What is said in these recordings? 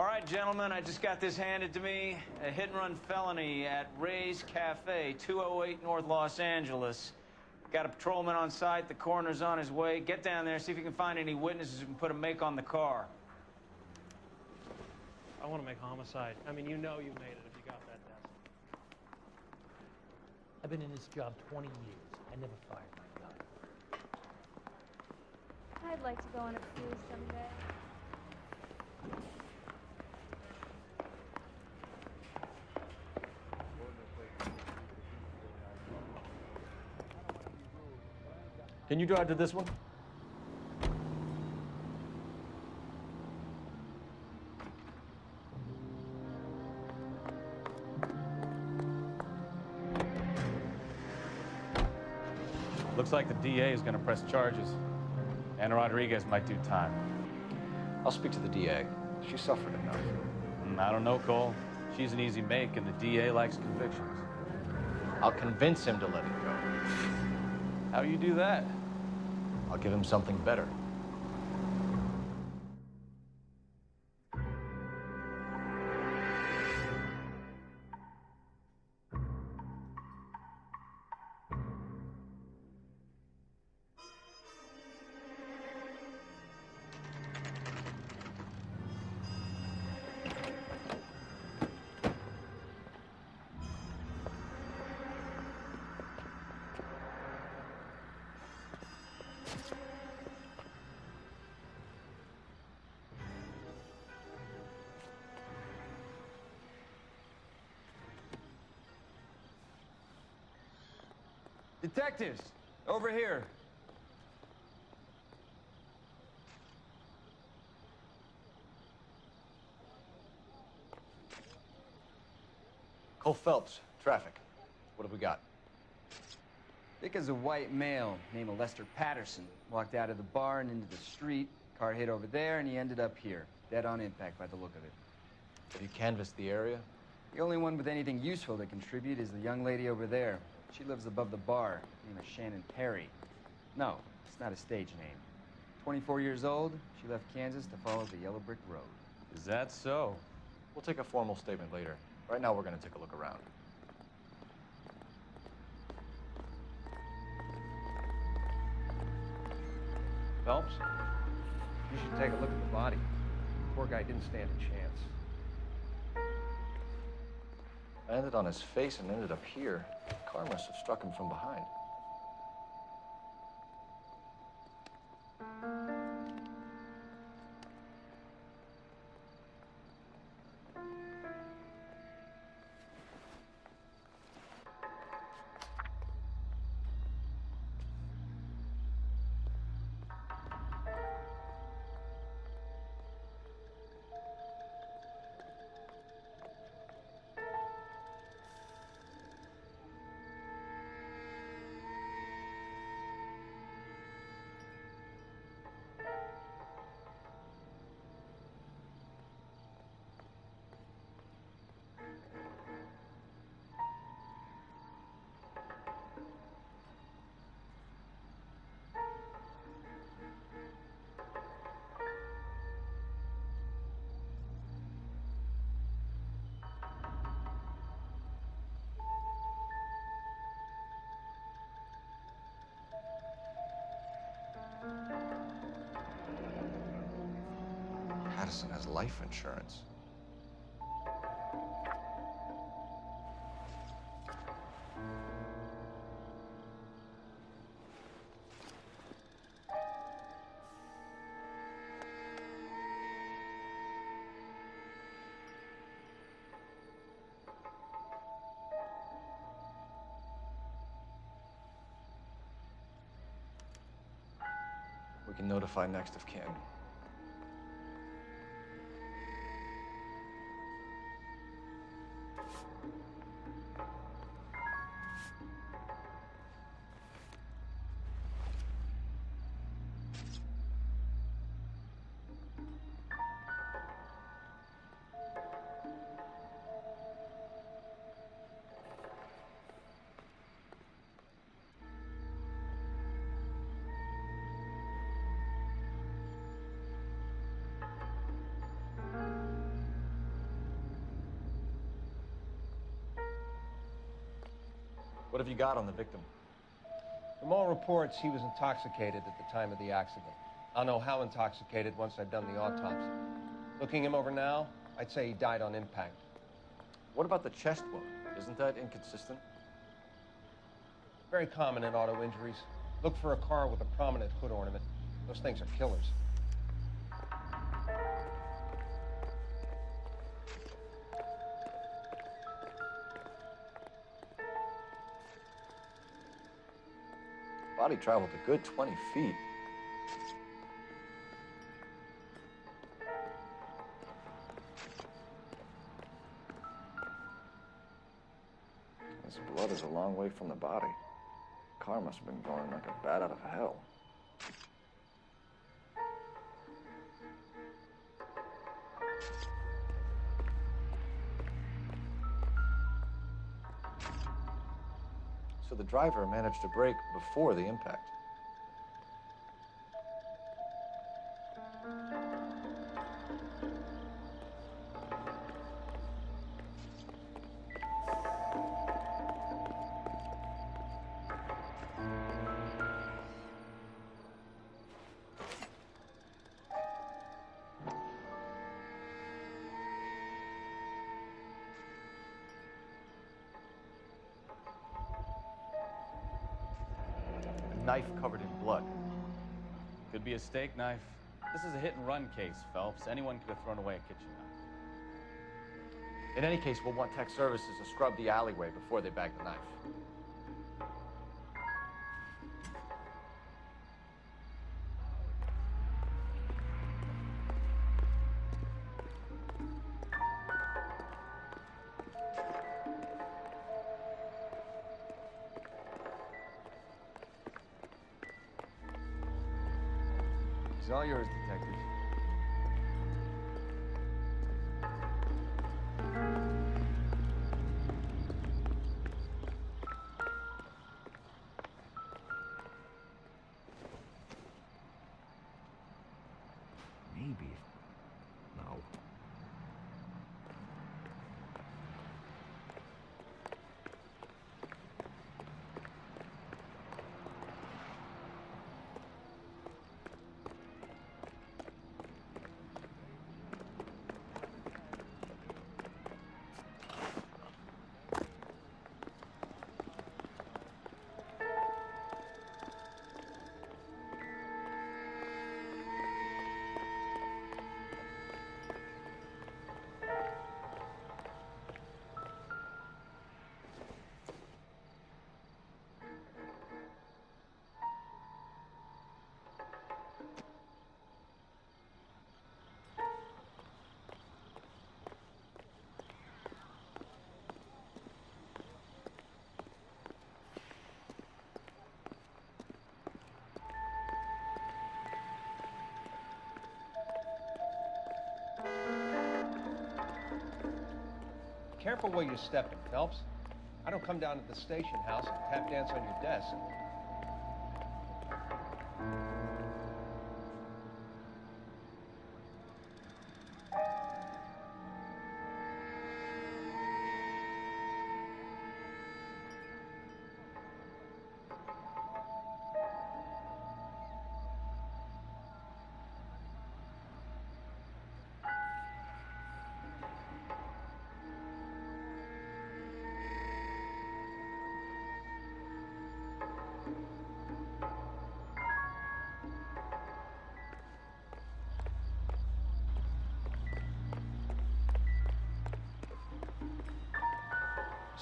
All right, gentlemen, I just got this handed to me. A hit-and-run felony at Ray's Cafe, 208 North Los Angeles. Got a patrolman on site. The coroner's on his way. Get down there, see if you can find any witnesses who can put a make on the car. I want to make homicide. I mean, you know you made it if you got that desk. I've been in this job 20 years. I never fired my gun. I'd like to go on a cruise someday. Can you drive to this one? Looks like the DA is going to press charges. Anna Rodriguez might do time. I'll speak to the DA. She suffered enough. I don't know, Cole. She's an easy make, and the DA likes convictions. I'll convince him to let it go. How you do that? I'll give him something better. Detectives, over here. Cole Phelps, traffic. What have we got? Vic is a white male named Lester Patterson. Walked out of the bar and into the street. Car hit over there, and he ended up here. Dead on impact by the look of it. Have you canvassed the area? The only one with anything useful to contribute is the young lady over there. She lives above the bar. Name is Shannon Perry. No, it's not a stage name. 24 years old, she left Kansas to follow the yellow brick road. Is that so? We'll take a formal statement later. Right now, we're going to take a look around. Phelps, you should take a look at the body. Poor guy didn't stand a chance. I landed on his face and ended up here. The car must have struck him from behind. Patterson has life insurance. We can notify next of kin. What have you got on the victim? From all reports, he was intoxicated at the time of the accident. I'll know how intoxicated once I've done the autopsy. Looking him over now, I'd say he died on impact. What about the chest wound? Isn't that inconsistent? Very common in auto injuries. Look for a car with a prominent hood ornament. Those things are killers. Body traveled a good 20 feet. This blood is a long way from the body. Car must have been going like a bat out of hell. So the driver managed to brake before the impact. Knife covered in blood. Could be a steak knife. This is a hit-and-run case, Phelps. Anyone could have thrown away a kitchen knife. In any case, we'll want tech services to scrub the alleyway before they bag the knife. It's all yours, detective. Maybe. No. Careful where you're stepping, Phelps. I don't come down to the station house and tap dance on your desk.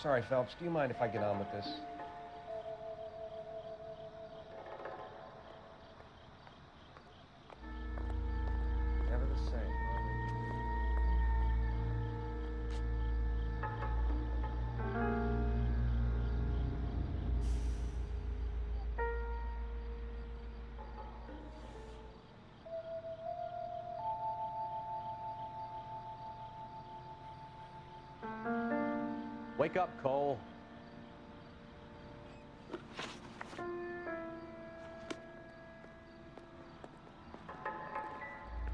Sorry, Phelps, do you mind if I get on with this? Never the same. Wake up, Cole.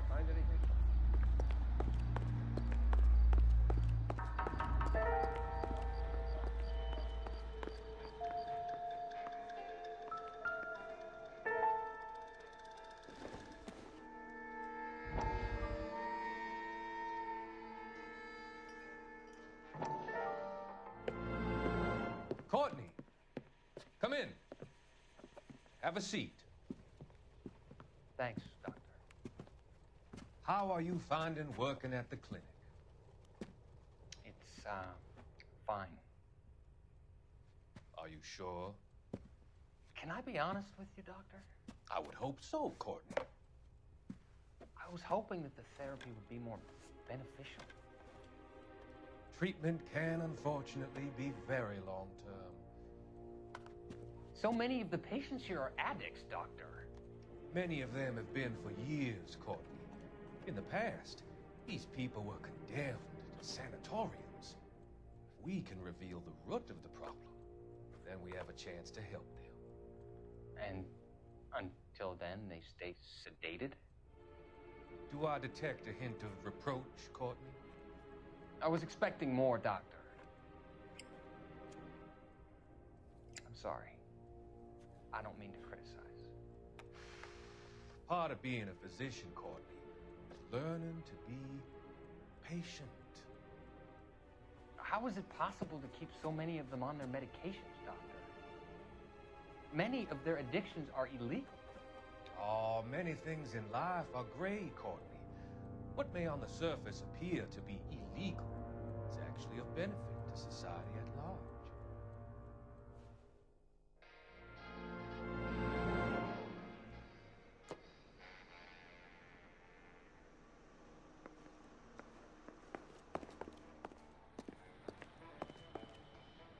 Find anything? Come in. Have a seat. Thanks, Doctor. How are you finding working at the clinic? It's, fine. Are you sure? Can I be honest with you, Doctor? I would hope so, Courtney. I was hoping that the therapy would be more beneficial. Treatment can, unfortunately, be very long-term. So many of the patients here are addicts, Doctor. Many of them have been for years, Courtney. In the past, these people were condemned to sanatoriums. If we can reveal the root of the problem, then we have a chance to help them. And until then, they stay sedated? Do I detect a hint of reproach, Courtney? I was expecting more, Doctor. I'm sorry. I don't mean to criticize. Part of being a physician, Courtney, is learning to be patient. How is it possible to keep so many of them on their medications, Doctor? Many of their addictions are illegal. Oh, many things in life are gray, Courtney. What may on the surface appear to be illegal is actually of benefit to society at large.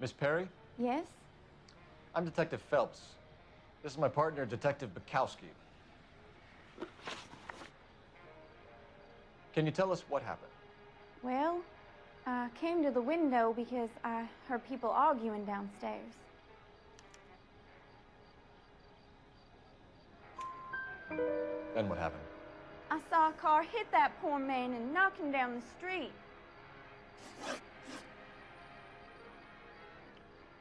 Miss Perry? Yes? I'm Detective Phelps. This is my partner, Detective Bukowski. Can you tell us what happened? Well, I came to the window because I heard people arguing downstairs. Then what happened? I saw a car hit that poor man and knock him down the street.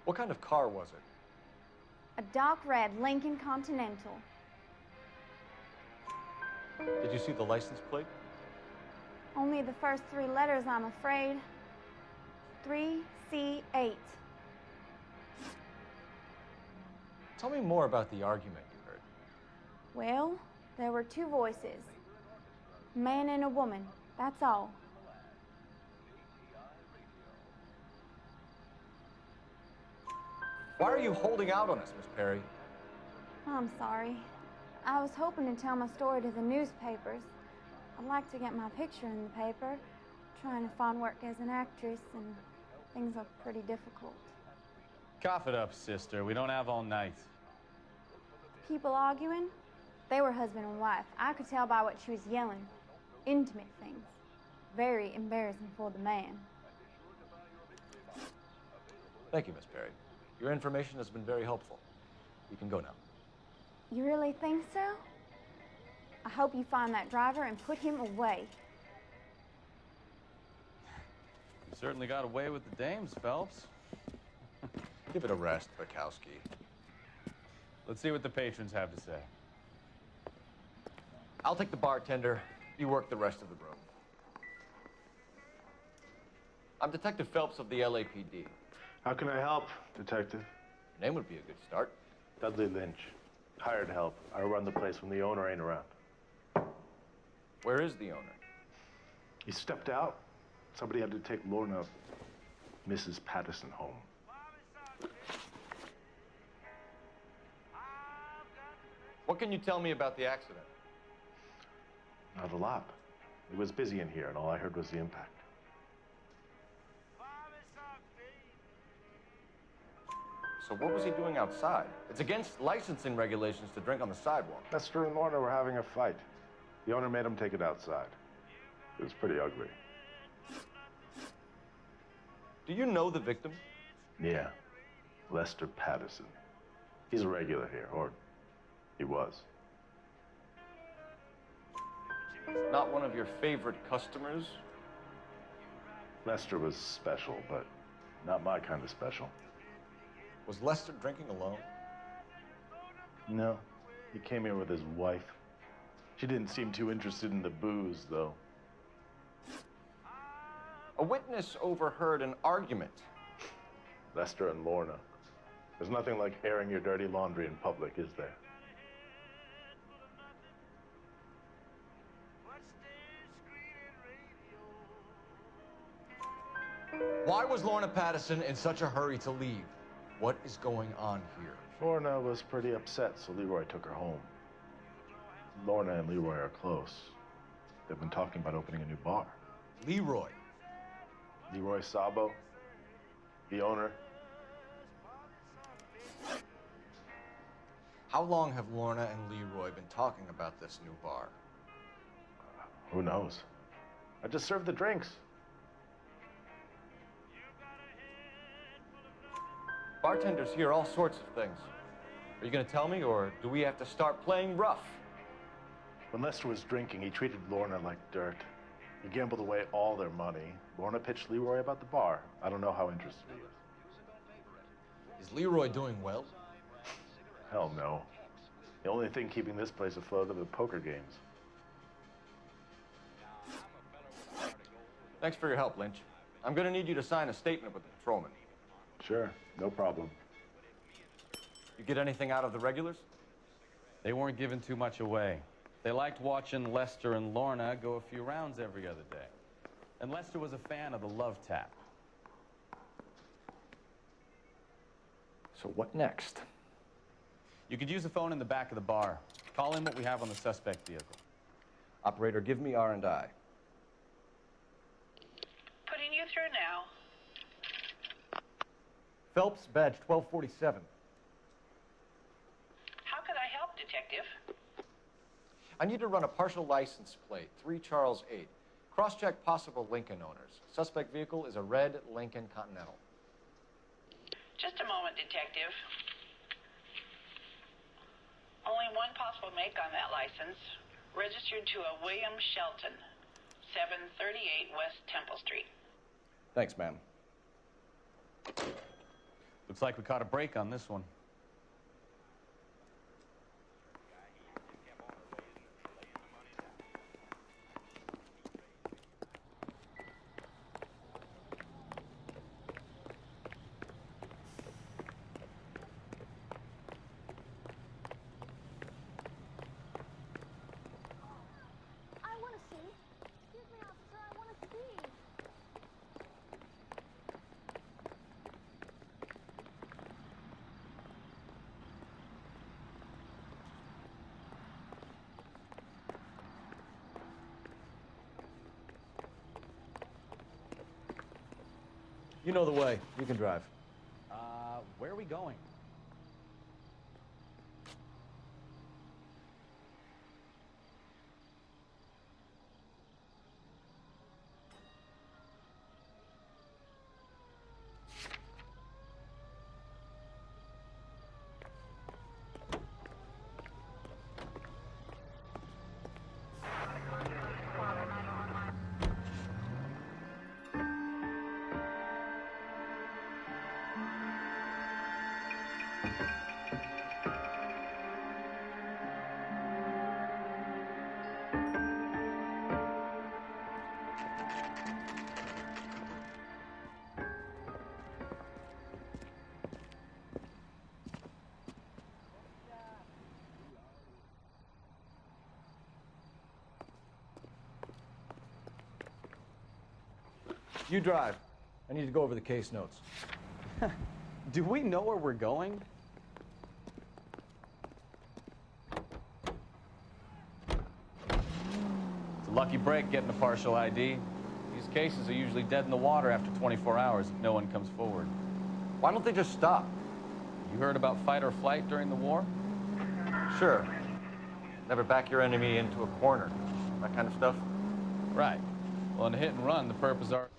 What kind of car was it? A dark red Lincoln Continental. Did you see the license plate? Only the first three letters, I'm afraid. 3C8. Tell me more about the argument you heard. Well, there were two voices. A man and a woman, that's all. Why are you holding out on us, Miss Perry? I'm sorry. I was hoping to tell my story to the newspapers. I'd like to get my picture in the paper. Trying to find work as an actress, and things are pretty difficult. Cough it up, sister. We don't have all night. People arguing? They were husband and wife. I could tell by what she was yelling. Intimate things. Very embarrassing for the man. Thank you, Miss Perry. Your information has been very helpful. You can go now. You really think so? I hope you find that driver and put him away. You certainly got away with the dames, Phelps. Give it a rest, Bukowski. Let's see what the patrons have to say. I'll take the bartender. You work the rest of the room. I'm Detective Phelps of the LAPD. How can I help, Detective? Your name would be a good start. Dudley Lynch. Hired help. I run the place when the owner ain't around. Where is the owner? He stepped out. Somebody had to take Lorna, Mrs. Patterson, home. What can you tell me about the accident? Not a lot. It was busy in here, and all I heard was the impact. So what was he doing outside? It's against licensing regulations to drink on the sidewalk. Lester and Lorna were having a fight. The owner made him take it outside. It was pretty ugly. Do you know the victim? Yeah. Lester Patterson. He's a regular here, or he was. Not one of your favorite customers? Lester was special, but not my kind of special. Was Lester drinking alone? No. He came here with his wife. She didn't seem too interested in the booze, though. A witness overheard an argument. Lester and Lorna. There's nothing like airing your dirty laundry in public, is there? Why was Lorna Patterson in such a hurry to leave? What is going on here? Lorna was pretty upset, so Leroy took her home. Lorna and Leroy are close. They've been talking about opening a new bar. Leroy? Leroy Sabo, the owner. How long have Lorna and Leroy been talking about this new bar? Who knows? I just served the drinks. Bartenders hear all sorts of things. Are you going to tell me, or do we have to start playing rough? When Lester was drinking, he treated Lorna like dirt. He gambled away all their money. Lorna pitched Leroy about the bar. I don't know how interested he is. Is Leroy doing well? Hell no. The only thing keeping this place afloat are the poker games. Thanks for your help, Lynch. I'm going to need you to sign a statement with the patrolman. Sure, no problem. You get anything out of the regulars? They weren't giving too much away. They liked watching Lester and Lorna go a few rounds every other day. And Lester was a fan of the love tap. So what next? You could use the phone in the back of the bar. Call in what we have on the suspect vehicle. Operator, give me R&I. Putting you through now. Phelps, badge 1247. How could I help, Detective? I need to run a partial license plate, 3 Charles 8. Cross-check possible Lincoln owners. Suspect vehicle is a red Lincoln Continental. Just a moment, Detective. Only one possible make on that license. Registered to a William Shelton, 738 West Temple Street. Thanks, ma'am. Looks like we caught a break on this one. I want to see. Excuse me, officer, I want to see. You know the way. You can drive. Where are we going? You drive. I need to go over the case notes. Do we know where we're going? It's a lucky break getting a partial ID. These cases are usually dead in the water after 24 hours if no one comes forward. Why don't they just stop? You heard about fight or flight during the war? Sure. Never back your enemy into a corner. That kind of stuff. Right. Well, in a hit and run, the purpose are...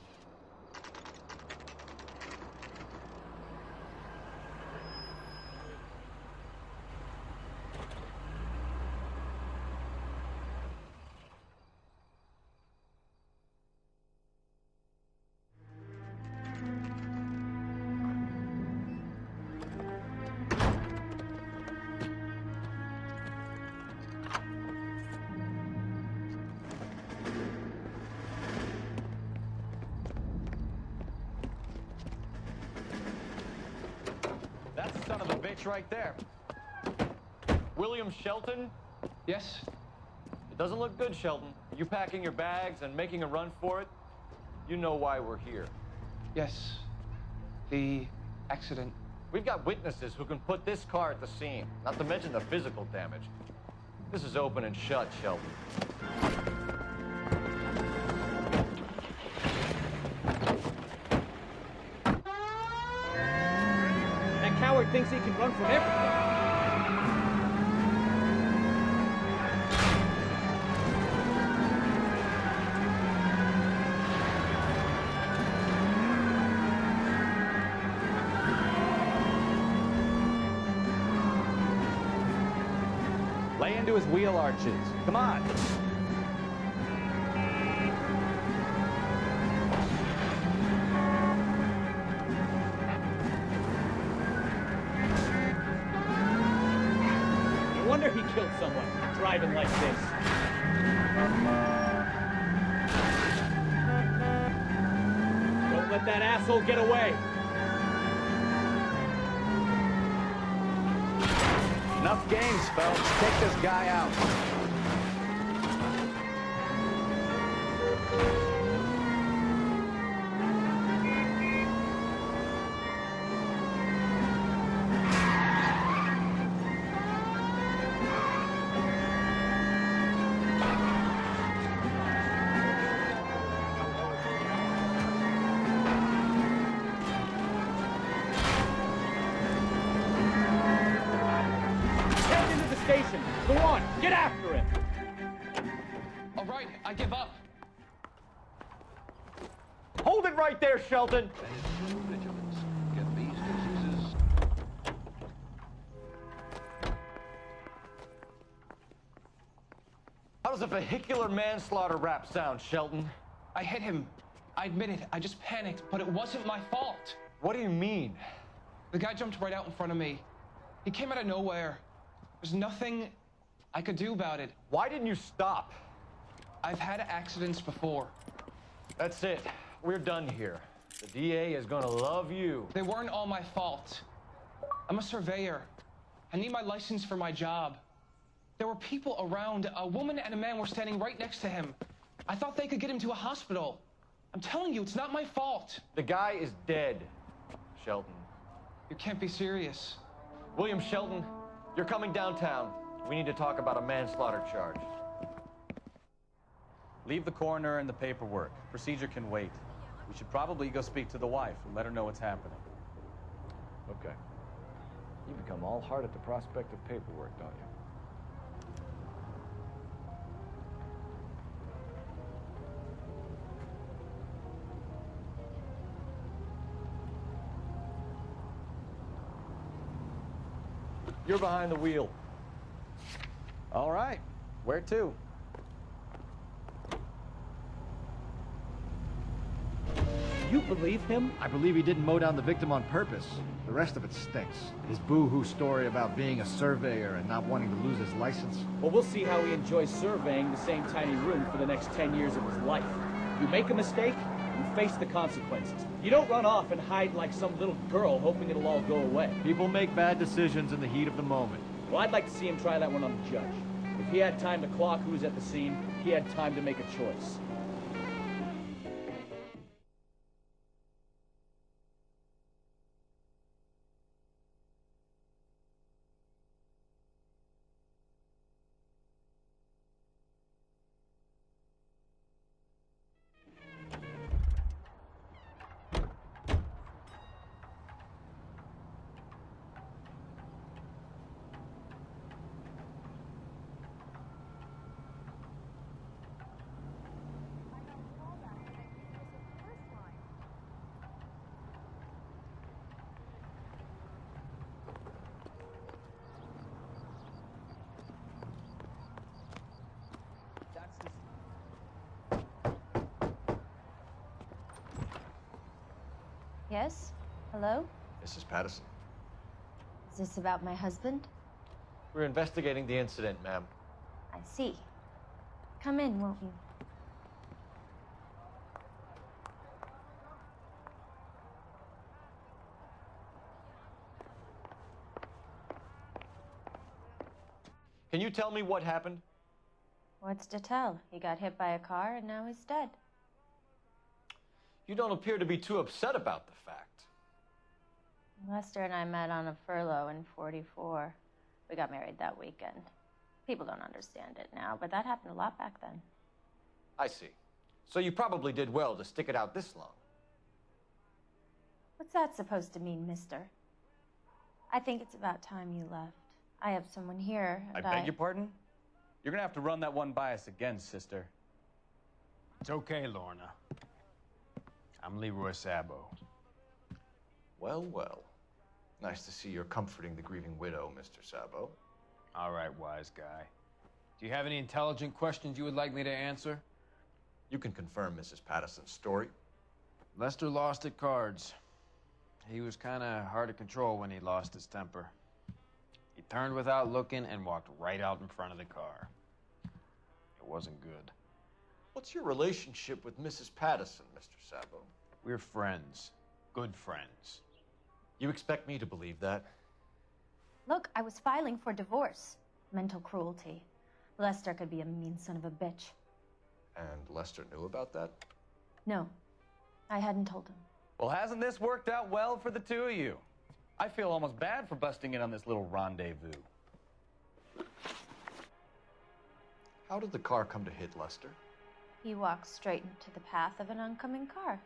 It's right there. William Shelton? Yes? It doesn't look good, Shelton. You packing your bags and making a run for it? You know why we're here. Yes. The accident. We've got witnesses who can put this car at the scene, not to mention the physical damage. This is open and shut, Shelton. That coward thinks he can run from everything. Lay into his wheel arches. Come on. No wonder he killed someone, driving like this. Don't let that asshole get away. Enough games, folks. Take this guy out. Go on, get after him! All right, I give up. Hold it right there, Shelton! Vigilance. Get these diseases. How does a vehicular manslaughter rap sound, Shelton? I hit him. I admit it. I just panicked, but it wasn't my fault. What do you mean? The guy jumped right out in front of me. He came out of nowhere. There's nothing I could do about it. Why didn't you stop? I've had accidents before. That's it. We're done here. The DA is gonna love you. They weren't all my fault. I'm a surveyor. I need my license for my job. There were people around. A woman and a man were standing right next to him. I thought they could get him to a hospital. I'm telling you, it's not my fault. The guy is dead, Shelton. You can't be serious. William Shelton, you're coming downtown. We need to talk about a manslaughter charge. Leave the coroner and the paperwork. Procedure can wait. We should probably go speak to the wife and let her know what's happening. Okay. You become all heart at the prospect of paperwork, don't you? You're behind the wheel. All right. Where to? You believe him? I believe he didn't mow down the victim on purpose. The rest of it stinks. His boo-hoo story about being a surveyor and not wanting to lose his license. Well, we'll see how he enjoys surveying the same tiny room for the next 10 years of his life. You make a mistake, you face the consequences. You don't run off and hide like some little girl hoping it'll all go away. People make bad decisions in the heat of the moment. Well, I'd like to see him try that one on the judge. If he had time to clock who was at the scene, he had time to make a choice. Yes? Hello? Mrs. Patterson. Is this about my husband? We're investigating the incident, ma'am. I see. Come in, won't you? Can you tell me what happened? What's to tell? He got hit by a car and now he's dead. You don't appear to be too upset about the fact. Lester and I met on a furlough in '44. We got married that weekend. People don't understand it now, but that happened a lot back then. I see. So you probably did well to stick it out this long. What's that supposed to mean, mister? I think it's about time you left. I have someone here, and I beg your pardon? You're gonna have to run that one by us again, sister. It's okay, Lorna. I'm Leroy Sabo. Well, well. Nice to see you're comforting the grieving widow, Mr. Sabo. All right, wise guy. Do you have any intelligent questions you would like me to answer? You can confirm Mrs. Patterson's story. Lester lost at cards. He was kind of hard to control when he lost his temper. He turned without looking and walked right out in front of the car. It wasn't good. What's your relationship with Mrs. Patterson, Mr. Sabo? We're friends. Good friends. You expect me to believe that? Look, I was filing for divorce. Mental cruelty. Lester could be a mean son of a bitch. And Lester knew about that? No, I hadn't told him. Well, hasn't this worked out well for the two of you? I feel almost bad for busting in on this little rendezvous. How did the car come to hit Lester? He walked straight into the path of an oncoming car.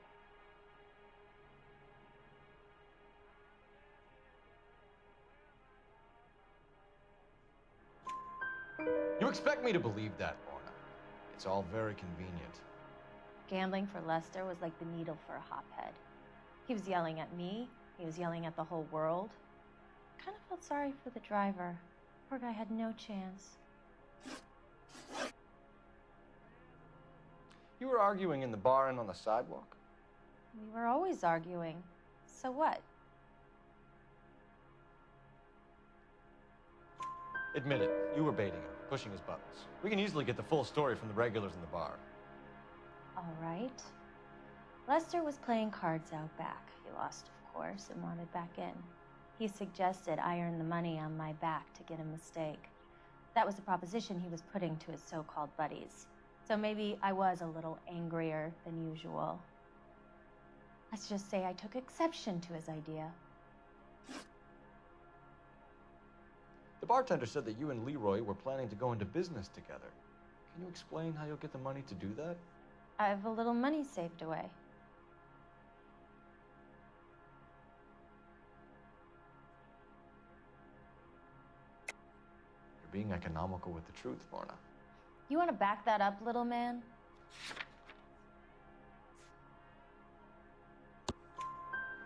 You expect me to believe that, Lorna? It's all very convenient. Gambling for Lester was like the needle for a hophead. He was yelling at me. He was yelling at the whole world. I kind of felt sorry for the driver. Poor guy had no chance. You were arguing in the bar and on the sidewalk? We were always arguing. So what? Admit it, you were baiting him, pushing his buttons. We can easily get the full story from the regulars in the bar. All right. Lester was playing cards out back. He lost, of course, and wanted back in. He suggested I earn the money on my back to get a mistake. That was the proposition he was putting to his so-called buddies. So maybe I was a little angrier than usual. Let's just say I took exception to his idea. The bartender said that you and Leroy were planning to go into business together. Can you explain how you'll get the money to do that? I have a little money saved away. You're being economical with the truth, Lorna. You want to back that up, little man?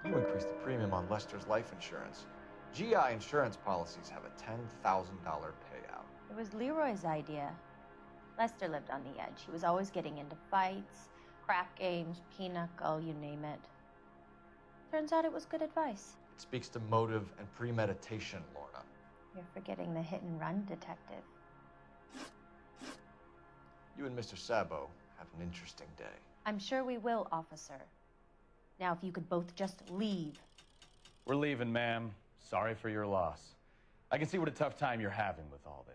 You increased the premium on Lester's life insurance. GI insurance policies have a $10,000 payout. It was Leroy's idea. Lester lived on the edge. He was always getting into fights, crack games, pinochle, you name it. Turns out it was good advice. It speaks to motive and premeditation, Lorna. You're forgetting the hit-and-run detective. You and Mr. Sabo have an interesting day. I'm sure we will, officer. Now, if you could both just leave. We're leaving, ma'am. Sorry for your loss. I can see what a tough time you're having with all this.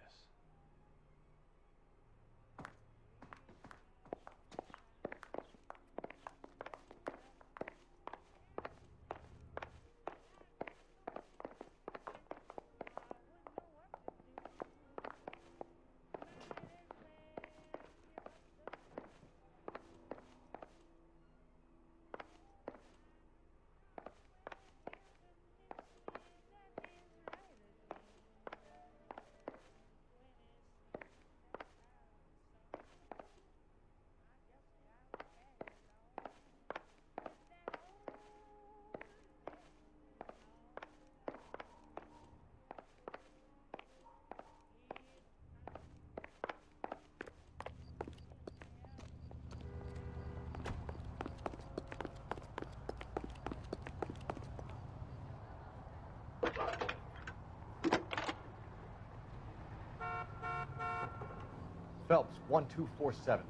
Phelps, 1247.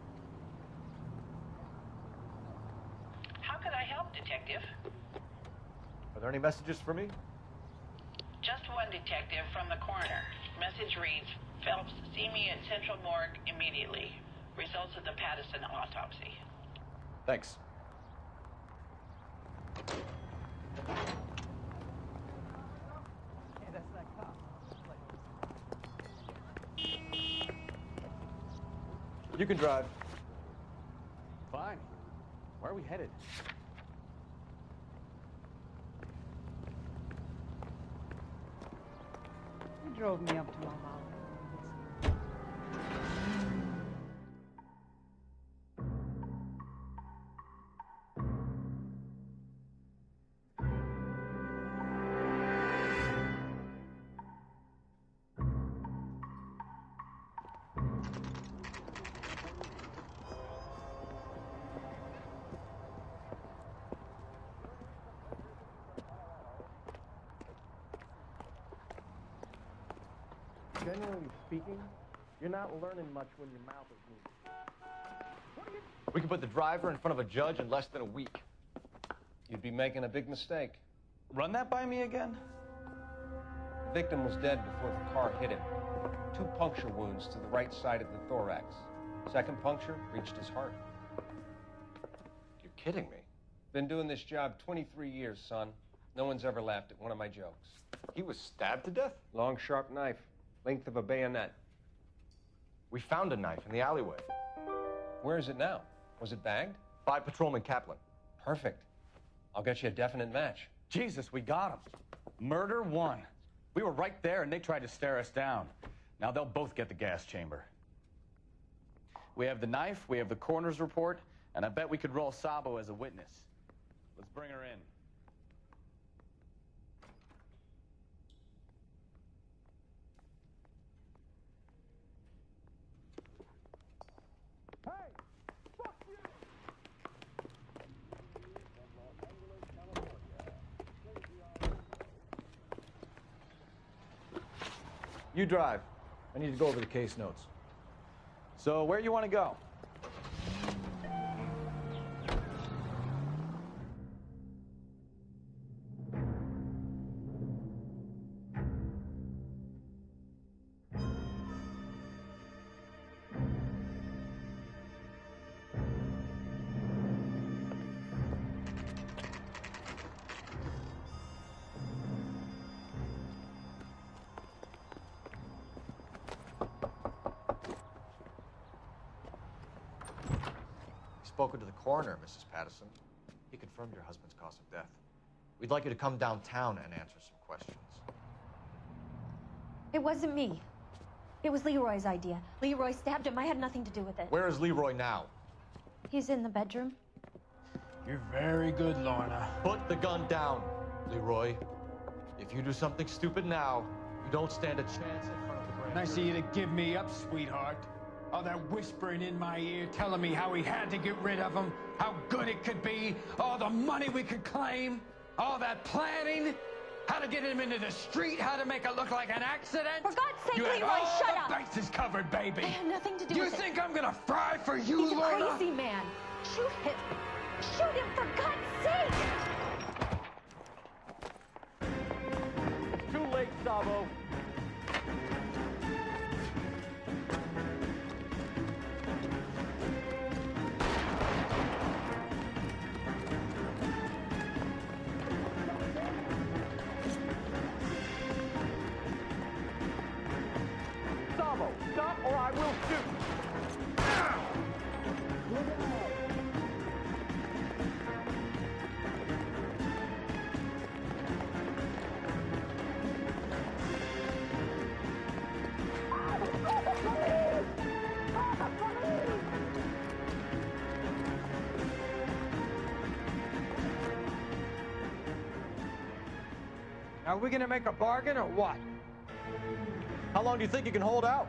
How could I help, Detective? Are there any messages for me? Just one detective from the coroner. Message reads, Phelps, see me at Central Morgue immediately. Results of the Patterson autopsy. Thanks. You can drive. Fine. Where are we headed? You drove me up to my mom. Generally speaking, you're not learning much when your mouth is moving. We can put the driver in front of a judge in less than a week. You'd be making a big mistake. Run that by me again? The victim was dead before the car hit him. 2 puncture wounds to the right side of the thorax. Second puncture reached his heart. You're kidding me. Been doing this job 23 years, son. No one's ever laughed at one of my jokes. He was stabbed to death? Long, sharp knife. Length of a bayonet. We found a knife in the alleyway. Where is it now? Was it bagged? By Patrolman Kaplan. Perfect. I'll get you a definite match. Jesus, we got him. Murder 1. We were right there and they tried to stare us down. Now they'll both get the gas chamber. We have the knife, we have the coroner's report, and I bet we could roll Sabo as a witness. Let's bring her in. You drive. I need to go over the case notes. So where you want to go? Spoken to the coroner, Mrs. Patterson. He confirmed your husband's cause of death. We'd like you to come downtown and answer some questions. It wasn't me. It was Leroy's idea. Leroy stabbed him. I had nothing to do with it. Where is Leroy now? He's in the bedroom. You're very good, Lorna. Put the gun down, Leroy. If you do something stupid now, you don't stand a chance in front of the grand Nice of jury. you to give me up, sweetheart. All that whispering in my ear, telling me how we had to get rid of him, how good it could be, all the money we could claim, all that planning, how to get him into the street, how to make it look like an accident. For God's sake, You had Leroy, all shut the up! bases covered, baby. I had nothing to do You with it. think I'm gonna fry for you, He's Lorna? a crazy man. Shoot him. Shoot him, for God's sake! It's too late, Sabo. Sabo, stop or I will shoot. Are we gonna make a bargain or what? How long do you think you can hold out?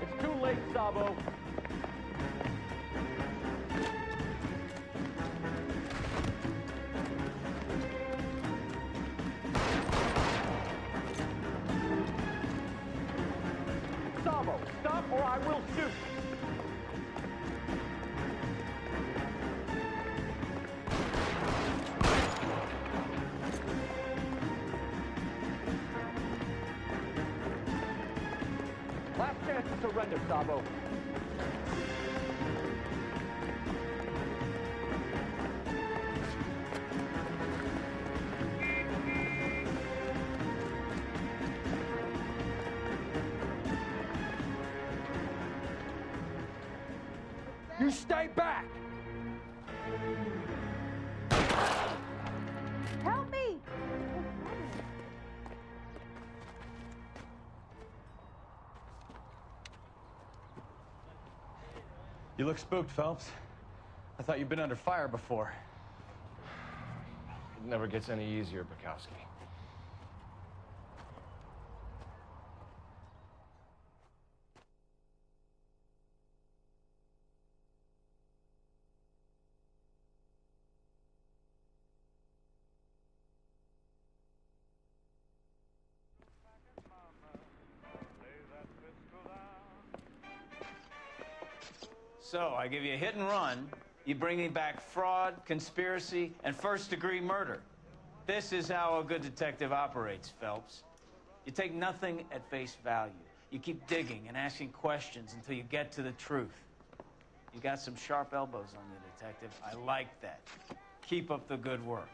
It's too late, Sabo. Gustavo. You stay back! Help me! You look spooked, Phelps. I thought you'd been under fire before. It never gets any easier, Bukowski. So, I give you a hit and run. You bring me back fraud, conspiracy, and first-degree murder. This is how a good detective operates, Phelps. You take nothing at face value. You keep digging and asking questions until you get to the truth. You got some sharp elbows on you, detective. I like that. Keep up the good work.